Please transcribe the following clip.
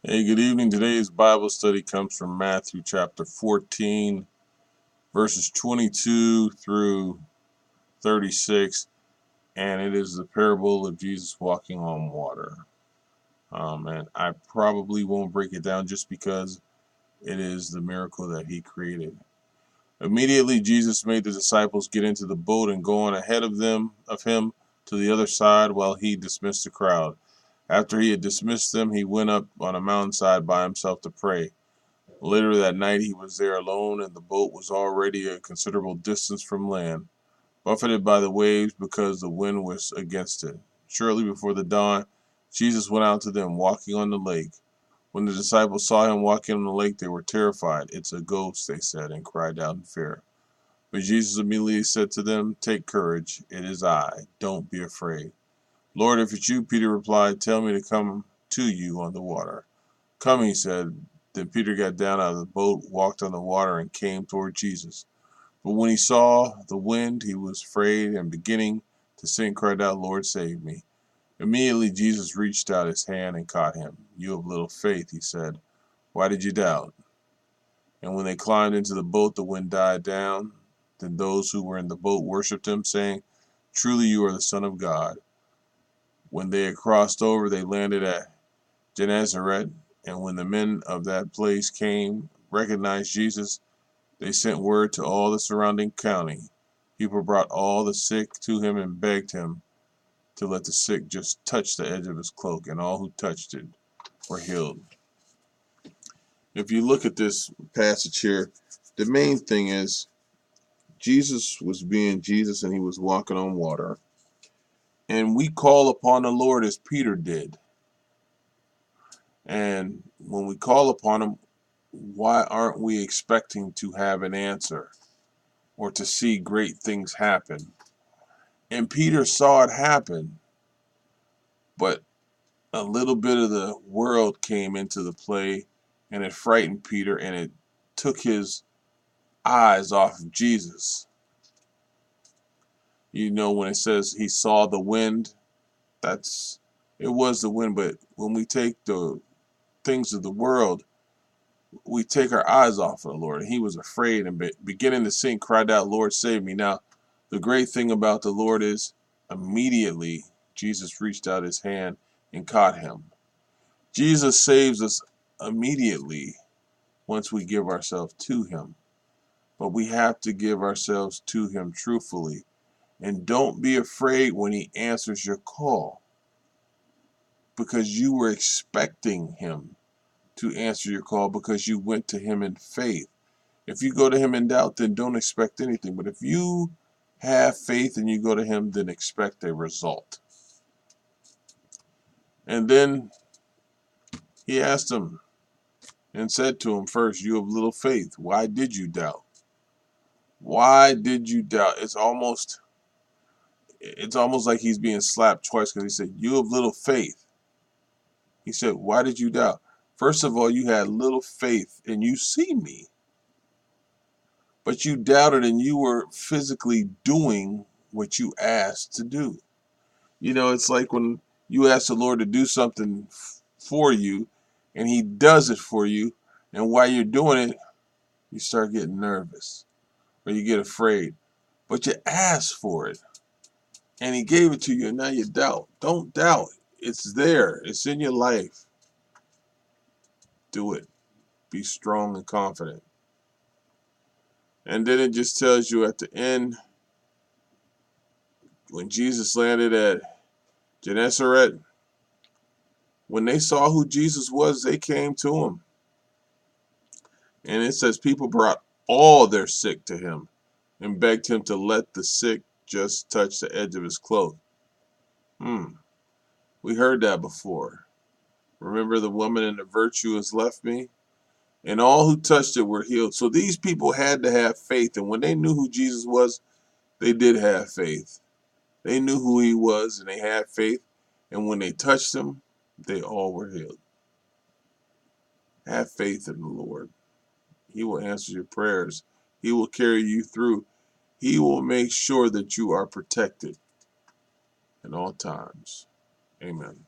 Hey, good evening. Today's Bible study comes from Matthew chapter 14, verses 22 through 36, and it is the parable of Jesus walking on water. And I probably won't break it down just because it is the miracle that he created. Immediately, Jesus made the disciples get into the boat and go on ahead of him to the other side while he dismissed the crowd. After he had dismissed them, he went up on a mountainside by himself to pray. Later that night he was there alone, and the boat was already a considerable distance from land, buffeted by the waves because the wind was against it. Shortly before the dawn, Jesus went out to them, walking on the lake. When the disciples saw him walking on the lake, they were terrified. "It's a ghost," they said, and cried out in fear. But Jesus immediately said to them, "Take courage, it is I. Don't be afraid." "Lord, if it's you," Peter replied, "tell me to come to you on the water." "Come," he said. Then Peter got down out of the boat, walked on the water, and came toward Jesus. But when he saw the wind, he was afraid, and beginning to sink, cried out, "Lord, save me." Immediately Jesus reached out his hand and caught him. "You have little faith," he said. "Why did you doubt?" And when they climbed into the boat, the wind died down. Then those who were in the boat worshipped him, saying, "Truly you are the Son of God." When they had crossed over, they landed at Gennesaret, and when the men of that place recognized Jesus, they sent word to all the surrounding country. People brought all the sick to him and begged him to let the sick just touch the edge of his cloak, and all who touched it were healed. If you look at this passage here, the main thing is Jesus was being Jesus and he was walking on water. And we call upon the Lord as Peter did. And when we call upon him, why aren't we expecting to have an answer or to see great things happen? And Peter saw it happen, but a little bit of the world came into the play and it frightened Peter and it took his eyes off of Jesus. You know, when it says he saw the wind, it was the wind, but when we take the things of the world, we take our eyes off of the Lord. And he was afraid and beginning to sink, cried out, "Lord, save me." Now, the great thing about the Lord is immediately Jesus reached out his hand and caught him. Jesus saves us immediately once we give ourselves to him. But we have to give ourselves to him truthfully. And don't be afraid when he answers your call, because you were expecting him to answer your call because you went to him in faith. If you go to him in doubt, then don't expect anything. But if you have faith and you go to him, then expect a result. And then he asked him and said to him, "First, you have little faith. Why did you doubt?" Why did you doubt? It's almost like he's being slapped twice, because he said, "You have little faith." He said, "Why did you doubt?" First of all, you had little faith and you see me, but you doubted and you were physically doing what you asked to do. You know, it's like when you ask the Lord to do something for you and he does it for you, and while you're doing it, you start getting nervous or you get afraid. But you asked for it and he gave it to you, and now you doubt. Don't doubt. It's there. It's in your life. Do it. Be strong and confident. And then it just tells you at the end, when Jesus landed at Gennesaret, when they saw who Jesus was, they came to him. And it says people brought all their sick to him and begged him to let the sick just touch the edge of his cloak. We heard that before. Remember the woman and the virtue has left me? And all who touched it were healed. So these people had to have faith. And when they knew who Jesus was, they did have faith. They knew who he was and they had faith. And when they touched him, they all were healed. Have faith in the Lord. He will answer your prayers. He will carry you through. He will make sure that you are protected at all times. Amen.